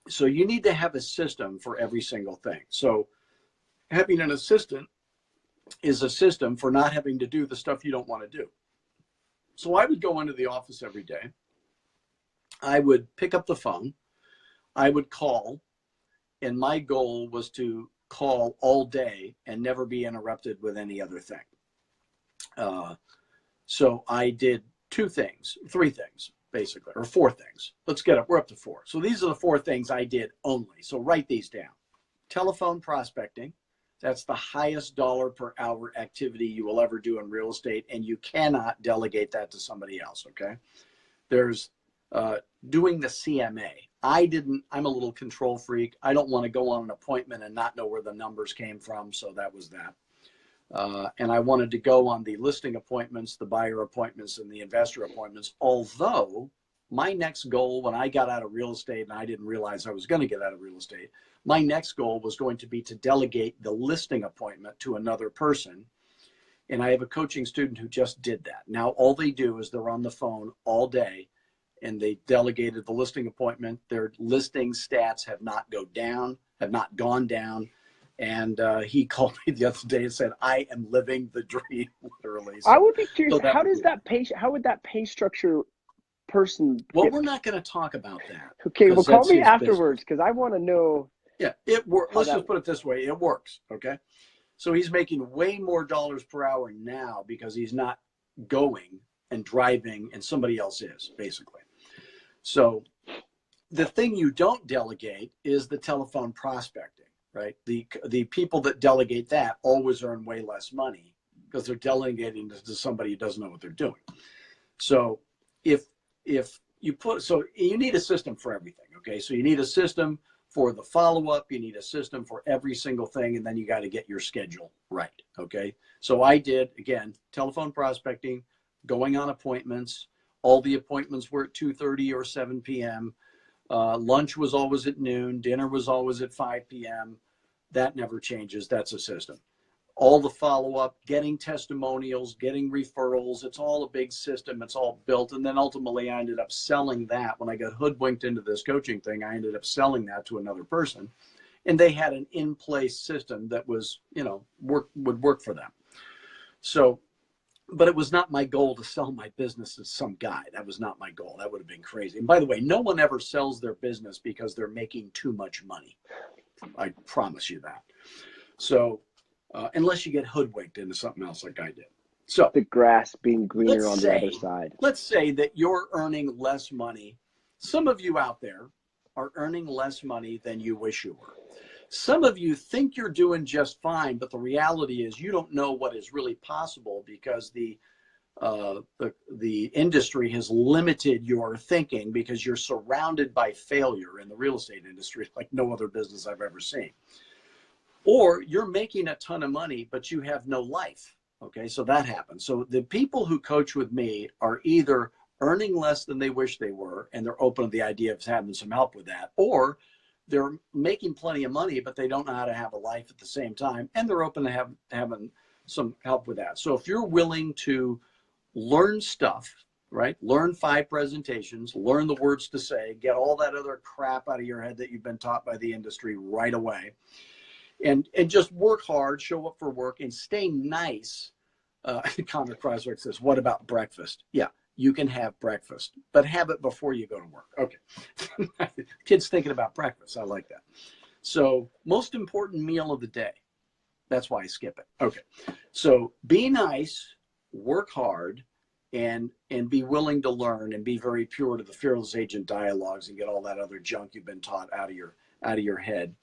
so you need to have a system for every single thing. So having an assistant is a system for not having to do the stuff you don't want to do. So I would go into the office every day. I would pick up the phone. I would call, and my goal was to call all day and never be interrupted with any other thing. So I did three things, basically, or four things. We're up to four. So these are the four things I did only. So write these down. Telephone prospecting. That's the highest dollar per hour activity you will ever do in real estate, and you cannot delegate that to somebody else, okay? There's doing the CMA. I'm a little control freak. I don't want to go on an appointment and not know where the numbers came from, so that was that. And I wanted to go on the listing appointments, the buyer appointments, and the investor appointments, although my next goal when I got out of real estate, and I didn't realize I was going to get out of real estate, my next goal was going to be to delegate the listing appointment to another person. And I have a coaching student who just did that. Now, all they do is they're on the phone all day, and they delegated the listing appointment. Their listing stats have not gone down. And he called me the other day and said, "I am living the dream," literally. So, I would be curious, how would that pay structure person? Well, we're not going to talk about that. Okay, well, call me afterwards because I want to know. Yeah, it works. Let's just put it this way. It works. Okay. So he's making way more dollars per hour now because he's not going and driving and somebody else is, basically. So the thing you don't delegate is the telephone prospecting, right? The people that delegate that always earn way less money because they're delegating to somebody who doesn't know what they're doing. So if you need a system for everything, okay? So you need a system for the follow-up, you need a system for every single thing, and then you got to get your schedule right, okay? So I did, again, telephone prospecting, going on appointments. All the appointments were at 2:30 or 7 p.m. Lunch was always at noon. Dinner was always at 5 p.m. That never changes. That's a system. All the follow-up, getting testimonials, getting referrals, it's all a big system. It's all built. And then ultimately I ended up selling that. When I got hoodwinked into this coaching thing, I ended up selling that to another person. And they had an in-place system that was, would work for them. So, but it was not my goal to sell my business to some guy. That was not my goal. That would have been crazy. And by the way, no one ever sells their business because they're making too much money. I promise you that. So, unless you get hoodwinked into something else like I did. So the grass being greener on the other side. Let's say that you're earning less money. Some of you out there are earning less money than you wish you were. Some of you think you're doing just fine, but the reality is you don't know what is really possible because the industry has limited your thinking because you're surrounded by failure in the real estate industry like no other business I've ever seen. Or you're making a ton of money, but you have no life. Okay, so that happens. So the people who coach with me are either earning less than they wish they were, and they're open to the idea of having some help with that, or they're making plenty of money, but they don't know how to have a life at the same time, and they're open to having some help with that. So if you're willing to learn stuff, right? Learn 5 presentations, learn the words to say, get all that other crap out of your head that you've been taught by the industry right away. And just work hard, show up for work, and stay nice. Connor Kreiswick says, what about breakfast? Yeah, you can have breakfast, but have it before you go to work. Okay. Kids thinking about breakfast. I like that. So most important meal of the day. That's why I skip it. Okay. So be nice, work hard, and be willing to learn, and be very pure to the fearless agent dialogues, and get all that other junk you've been taught out of your head.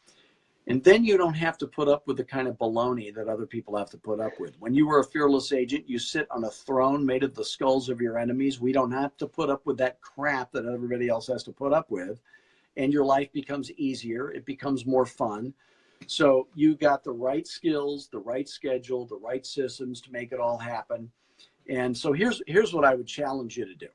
And then you don't have to put up with the kind of baloney that other people have to put up with. When you were a fearless agent, you sit on a throne made of the skulls of your enemies. We don't have to put up with that crap that everybody else has to put up with. And your life becomes easier. It becomes more fun. So you got the right skills, the right schedule, the right systems to make it all happen. And so here's what I would challenge you to do.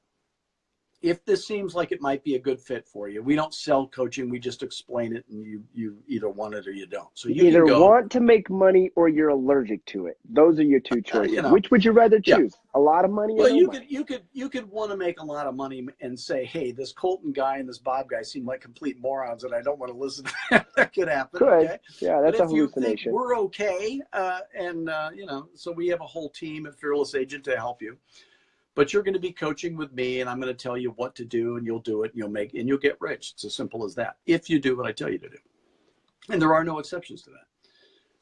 If this seems like it might be a good fit for you, we don't sell coaching. We just explain it, and you either want it or you don't. So you either want to make money or you're allergic to it. Those are your 2 choices. Which would you rather choose? Yeah. A lot of money or no money? You could want to make a lot of money and say, hey, this Colton guy and this Bob guy seem like complete morons, and I don't want to listen to them. That could happen. Okay? Yeah, that's a hallucination. But if you think we're okay, so we have a whole team at Fearless Agent to help you. But you're going to be coaching with me, and I'm going to tell you what to do, and you'll do it, and you'll get rich. It's as simple as that, if you do what I tell you to do. And there are no exceptions to that.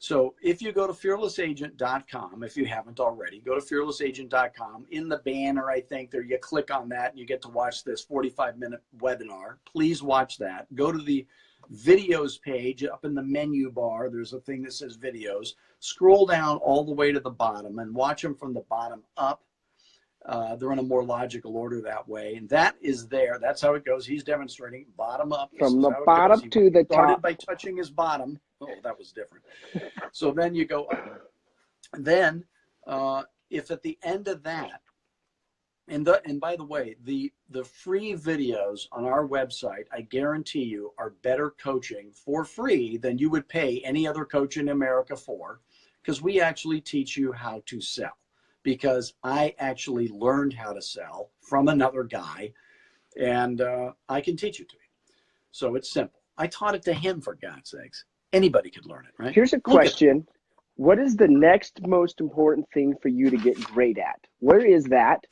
So if you go to fearlessagent.com, if you haven't already, go to fearlessagent.com. In the banner, I think, there you click on that, and you get to watch this 45-minute webinar. Please watch that. Go to the videos page. Up in the menu bar, there's a thing that says videos. Scroll down all the way to the bottom and watch them from the bottom up. They're in a more logical order that way. And that is there. That's how it goes. He's demonstrating bottom up. From the bottom to the top. Started by touching his bottom. Oh, that was different. So then you go up. Then if at the end of that, and by the way, the free videos on our website, I guarantee you, are better coaching for free than you would pay any other coach in America for, because we actually teach you how to sell. Because I actually learned how to sell from another guy, and I can teach it to you. So it's simple. I taught it to him, for God's sakes. Anybody could learn it, right? Here's a question. What is the next most important thing for you to get great at? Where is that?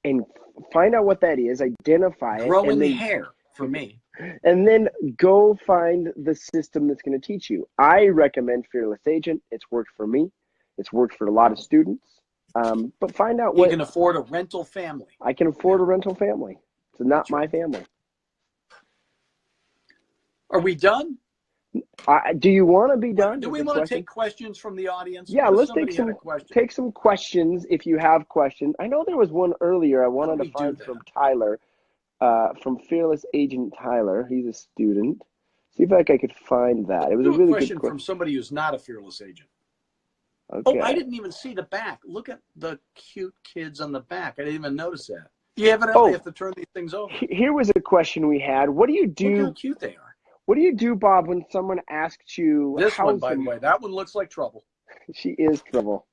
And find out what that is, identify it. Growing the hair for me. And then go find the system that's going to teach you. I recommend Fearless Agent. It's worked for me. It's worked for a lot of students. But find out what you can afford a rental family. I can afford a rental family. It's not my family. Are we done? Do you want to be done? Do we want to take questions from the audience? Yeah, let's take some questions if you have questions. I know there was one earlier I wanted to find from Tyler, from Fearless Agent Tyler. He's a student. See if I could find that. It was a really good question from somebody who's not a Fearless Agent. Okay. Oh, I didn't even see the back. Look at the cute kids on the back. I didn't even notice that. You evidently have to turn these things over. Here was a question we had. What do you do? Look how cute they are. What do you do, Bob, when someone asks you? This one, by the way, that one looks like trouble. She is trouble.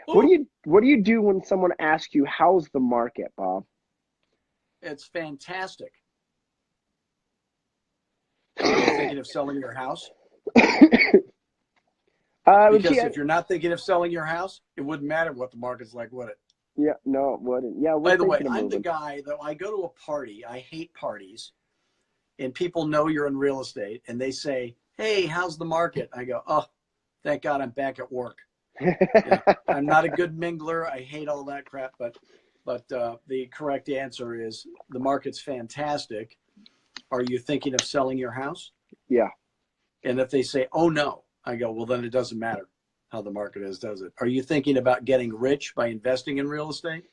Ooh. What do you do when someone asks you, how's the market, Bob? It's fantastic. Are you thinking of selling your house? Because if you're not thinking of selling your house, it wouldn't matter what the market's like, would it? Yeah, no, it wouldn't. Yeah. By the way, I'm the guy that I go to a party. I hate parties, and people know you're in real estate, and they say, "Hey, how's the market?" I go, "Oh, thank God I'm back at work." Yeah. I'm not a good mingler. I hate all that crap, but the correct answer is the market's fantastic. Are you thinking of selling your house? Yeah. And if they say, oh no, I go, well, then it doesn't matter how the market is, does it? Are you thinking about getting rich by investing in real estate?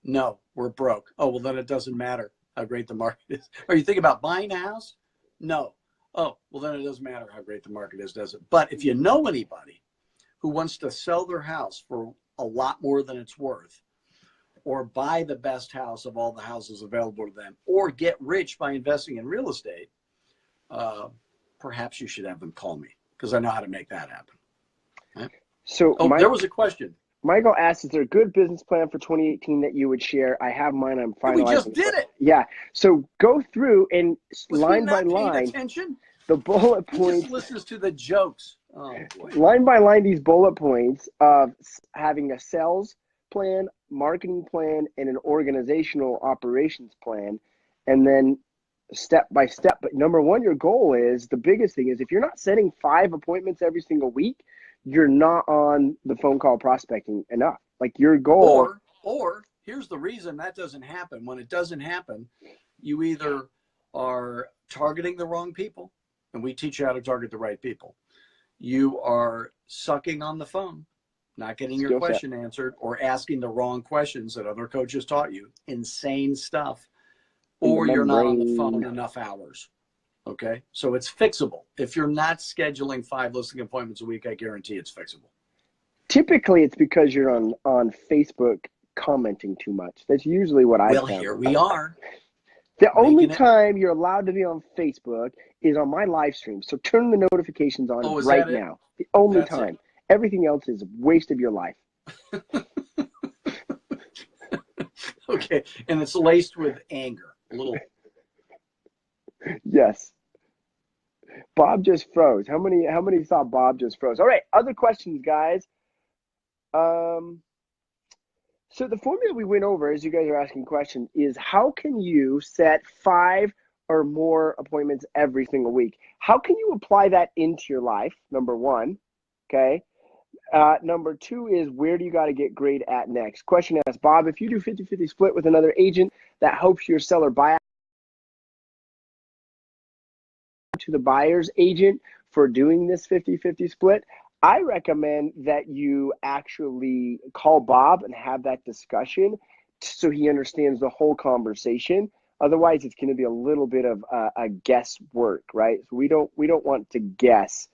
No, we're broke. Oh, well, then it doesn't matter how great the market is. Are you thinking about buying a house? No. Oh, well, then it doesn't matter how great the market is, does it? But if you know anybody who wants to sell their house for a lot more than it's worth, or buy the best house of all the houses available to them, or get rich by investing in real estate, perhaps you should have them call me, because I know how to make that happen. Right? So there was a question. Michael asked, is there a good business plan for 2018 that you would share? I have mine. I'm finalizing. We just did it. Yeah. So go through and Was line by he not paying line, attention? the bullet He points. just listens to the jokes. Oh, boy. Line by line, these bullet points of having a sales plan, marketing plan, and an organizational operations plan, and then step by step. But number one, your goal is, the biggest thing is, if you're not setting 5 appointments every single week, you're not on the phone call prospecting enough. Like your goal. Or here's the reason that doesn't happen. When it doesn't happen, you either are targeting the wrong people, and we teach you how to target the right people. You are sucking on the phone, not getting your question answered, or asking the wrong questions that other coaches taught you. Insane stuff. Or you're not on the phone enough hours. Okay, so it's fixable. If you're not scheduling 5 listing appointments a week, I guarantee it's fixable. Typically, it's because you're on Facebook commenting too much. That's usually what I found. Well, here we are. The only time you're allowed to be on Facebook is on my live stream. So turn the notifications on right now. The only time. Everything else is a waste of your life. Okay, and it's laced with anger. A little. Yes. Bob just froze. How many thought Bob just froze? All right, other questions, guys. So the formula we went over, as you guys are asking questions, is how can you set 5 or more appointments every single week? How can you apply that into your life? Number one, okay. Number 2 is, where do you got to get great at next? Question asks, Bob, if you do 50-50 split with another agent that helps your seller buy to the buyer's agent for doing this 50-50 split, I recommend that you actually call Bob and have that discussion so he understands the whole conversation. Otherwise, it's going to be a little bit of a guesswork, right? So we don't want to guess.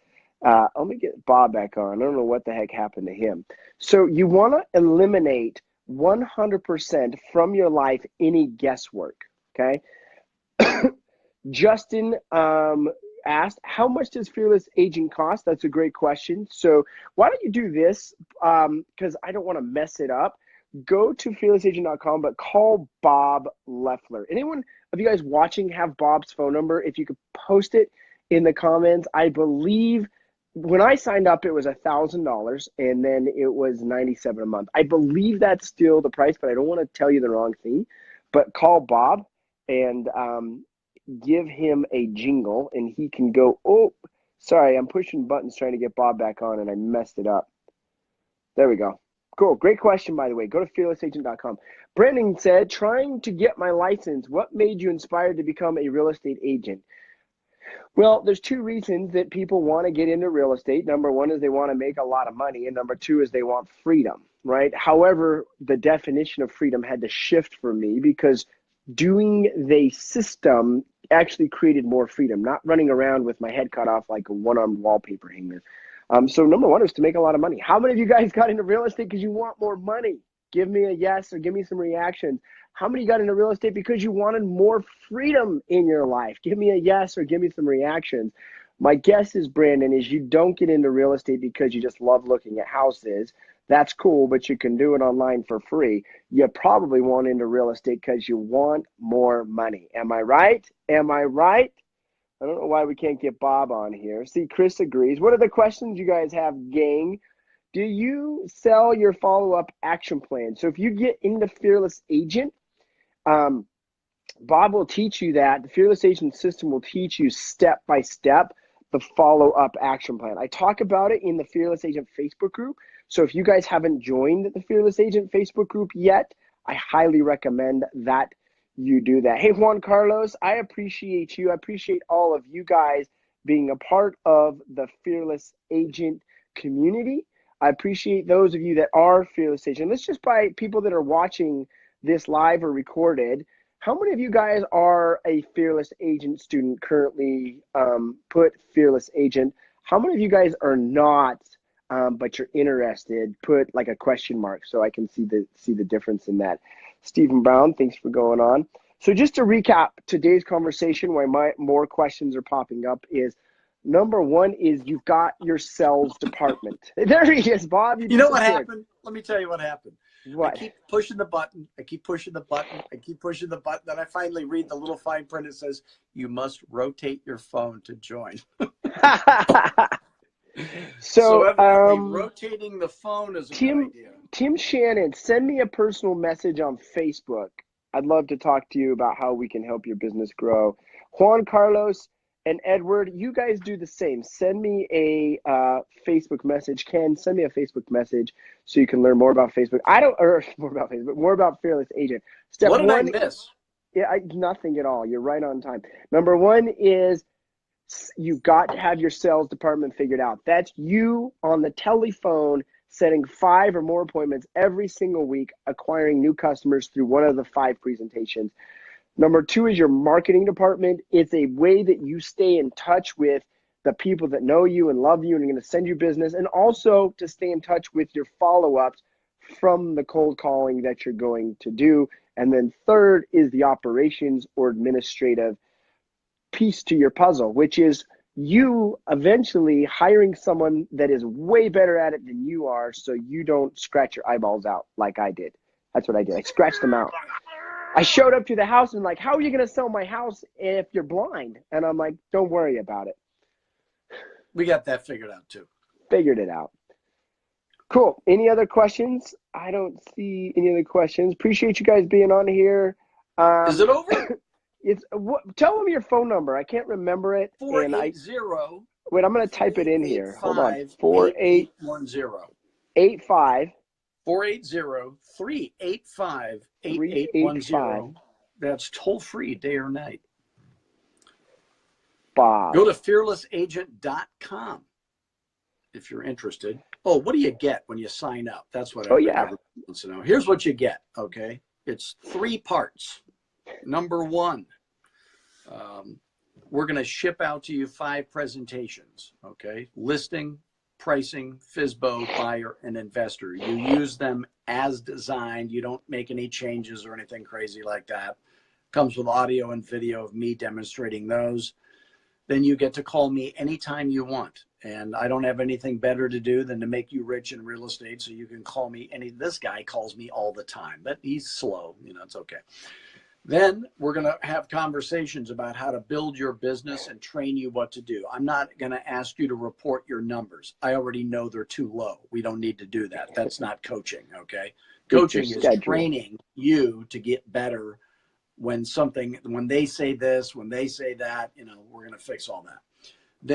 Let me get Bob back on. I don't know what the heck happened to him. So you want to eliminate 100% from your life any guesswork, okay? Justin asked, how much does Fearless Agent cost? That's a great question. So why don't you do this, because I don't want to mess it up. Go to fearlessagent.com, but call Bob Loeffler. Anyone of you guys watching have Bob's phone number? If you could post it in the comments. I believe when I signed up, it was $1,000, and then it was $97 a month. I believe that's still the price, but I don't want to tell you the wrong thing. But call Bob and give him a jingle, and he can go, oh, sorry, I'm pushing buttons trying to get Bob back on, and I messed it up. There we go. Cool. Great question, by the way. Go to fearlessagent.com. Brandon said, trying to get my license, what made you inspired to become a real estate agent? Well, there's 2 reasons that people want to get into real estate. Number 1 is they want to make a lot of money, and number 2 is they want freedom, right? However, the definition of freedom had to shift for me because doing the system actually created more freedom, not running around with my head cut off like a one-armed wallpaper hanger. So number 1 is to make a lot of money. How many of you guys got into real estate because you want more money? Give me a yes or give me some reactions. How many got into real estate because you wanted more freedom in your life? Give me a yes or give me some reactions. My guess is, Brandon, is you don't get into real estate because you just love looking at houses. That's cool, but you can do it online for free. You probably want into real estate because you want more money. Am I right? Am I right? I don't know why we can't get Bob on here. See, Chris agrees. What are the questions you guys have, gang? Do you sell your follow-up action plan? So if you get into Fearless Agent, Bob will teach you that. The Fearless Agent system will teach you step by step the follow-up action plan. I talk about it in the Fearless Agent Facebook group. So if you guys haven't joined the Fearless Agent Facebook group yet, I highly recommend that you do that. Hey, Juan Carlos, I appreciate you. I appreciate all of you guys being a part of the Fearless Agent community. I appreciate those of you that are Fearless Agent. Let's just by people that are watching this live or recorded, how many of you guys are a Fearless Agent student currently? Put Fearless Agent. How many of you guys are not, but you're interested? Put like a question mark so I can see the difference in that. Stephen Brown, thanks for going on. So just to recap today's conversation, why more questions are popping up is, number one is you've got your sales department. There he is, Bob. You know what happened? Let me tell you what happened. What? I keep pushing the button. I keep pushing the button. I keep pushing the button. Then I finally read the little fine print. It says, you must rotate your phone to join. So evidently, rotating the phone is a good idea. Tim Shannon, send me a personal message on Facebook. I'd love to talk to you about how we can help your business grow. Juan Carlos and Edward, you guys do the same. Send me a Facebook message. Ken, send me a Facebook message so you can learn more about Facebook. More about Fearless Agent. Step what one, did I miss? Yeah, nothing at all. You're right on time. Number one is you've got to have your sales department figured out. That's you on the telephone setting 5 or more appointments every single week, acquiring new customers through one of the 5 presentations. Number 2 is your marketing department. It's a way that you stay in touch with the people that know you and love you and are going to send you business, and also to stay in touch with your follow-ups from the cold calling that you're going to do. And then third is the operations or administrative piece to your puzzle, which is you eventually hiring someone that is way better at it than you are, so you don't scratch your eyeballs out like I did. That's what I did. I scratched them out. I showed up to the house and like, how are you going to sell my house if you're blind? And I'm like, don't worry about it. We got that figured out too. Figured it out. Cool. Any other questions? I don't see any other questions. Appreciate you guys being on here. Is it over? Tell them your phone number. I can't remember it. 480. Wait, I'm going to type it in here. Hold on. 4810. 85. 480-385-8810. That's toll free, day or night. Bob. Go to fearlessagent.com if you're interested. Oh, what do you get when you sign up? That's what everyone wants to know. Here's what you get, okay? It's 3 parts. Number 1, we're going to ship out to you 5 presentations, okay? Listing, pricing, FSBO, buyer, and investor. You use them as designed. You don't make any changes or anything crazy like that. Comes with audio and video of me demonstrating those. Then you get to call me anytime you want. And I don't have anything better to do than to make you rich in real estate, so you can call me. This guy calls me all the time, but he's slow. It's okay. Then we're going to have conversations about how to build your business and train you what to do. I'm not going to ask you to report your numbers. I already know they're too low. We don't need to do that. That's not coaching, okay? Coaching is training you to get better when they say this, when they say that, we're going to fix all that.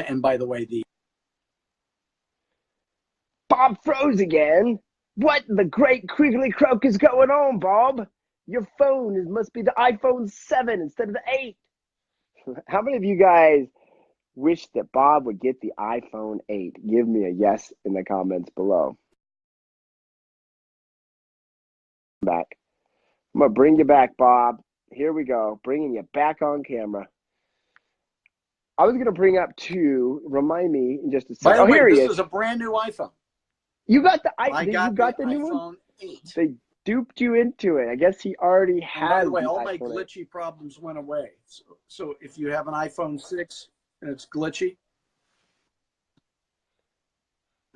And by the way, Bob froze again. What the great Quigley croak is going on, Bob? Your phone must be the iPhone 7 instead of the 8. How many of you guys wish that Bob would get the iPhone 8? Give me a yes in the comments below. Back. I'm going to bring you back, Bob. Here we go. Bringing you back on camera. I was going to bring up remind me in just a second. By the way, here this is a brand new iPhone. You got the new iPhone one? 8. They duped you into it. I guess he already had. By the way, all my glitchy problems went away. So if you have an iPhone 6 and it's glitchy,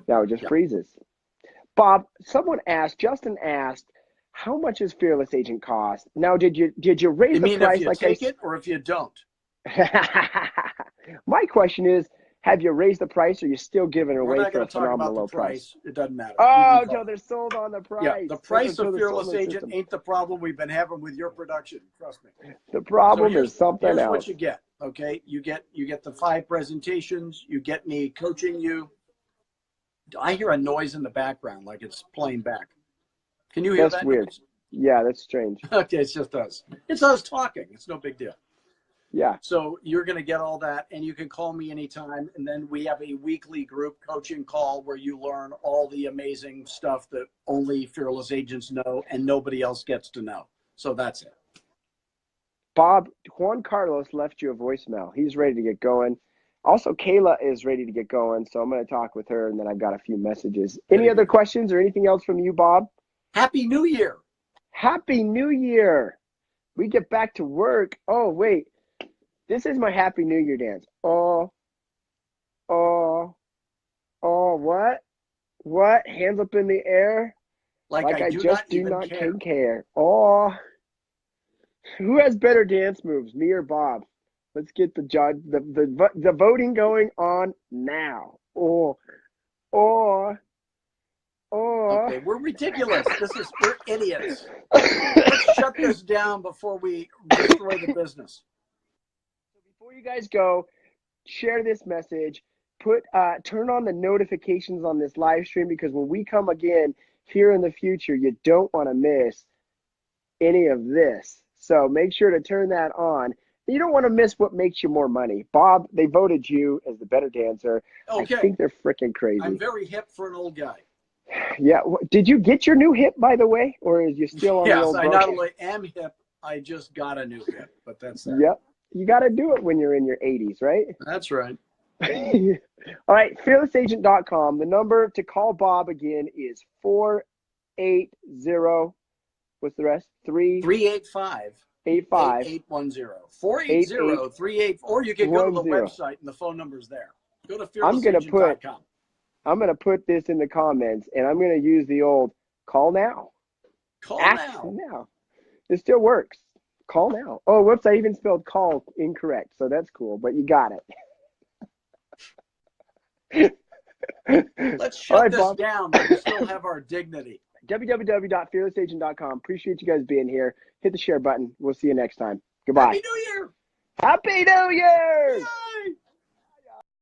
now it just freezes. Bob, Justin asked, how much does Fearless Agent cost? Now, did you raise the price? If you take it or if you don't? My question is, have you raised the price, or are you still giving it away for a phenomenal low price? It doesn't matter. Oh, so they're sold on the price. Yeah, the price of Fearless Agent ain't the problem we've been having with your production. Trust me. The problem is something else. Here's what you get. Okay, you get the 5 presentations. You get me coaching you. I hear a noise in the background, like it's playing back. Can you hear That's that weird. noise? Yeah, that's strange. Okay, it's just us. It's us talking. It's no big deal. Yeah. So you're going to get all that, and you can call me anytime. And then we have a weekly group coaching call where you learn all the amazing stuff that only fearless agents know and nobody else gets to know. So that's it. Bob, Juan Carlos left you a voicemail. He's ready to get going. Also, Kayla is ready to get going, so I'm going to talk with her, and then I've got a few messages. Any other questions or anything else from you, Bob? Happy New Year. Happy New Year. We get back to work. Oh, wait. This is my Happy New Year dance. Oh, what? What? Hands up in the air? Like I do just not do even not care. care. Oh, who has better dance moves, me or Bob? Let's get the voting going on now. Okay, we're ridiculous. We're idiots. Let's shut this down before we destroy the business. Before you guys go, share this message. Turn on the notifications on this live stream, because when we come again here in the future, you don't want to miss any of this. So make sure to turn that on. You don't want to miss what makes you more money. Bob, they voted you as the better dancer. Okay. I think they're freaking crazy. I'm very hip for an old guy. Yeah. Did you get your new hip, by the way, or is you still on the old? Yes, I not only am hip, I just got a new hip, but that's that. Yep. You got to do it when you're in your 80s, right? That's right. All right, fearlessagent.com. The number to call Bob again is 480. What's the rest? 385 8810. 480-38, or you can go to the website and the phone number's there. Go to fearlessagent.com. I'm gonna put this in the comments, and I'm gonna use the old call now. Act now. It still works. Call now. Oh, whoops! I even spelled call incorrect, so that's cool. But you got it. Let's shut this down, but we still have our dignity. www.fearlessagent.com. Appreciate you guys being here. Hit the share button. We'll see you next time. Goodbye. Happy New Year. Happy New Year.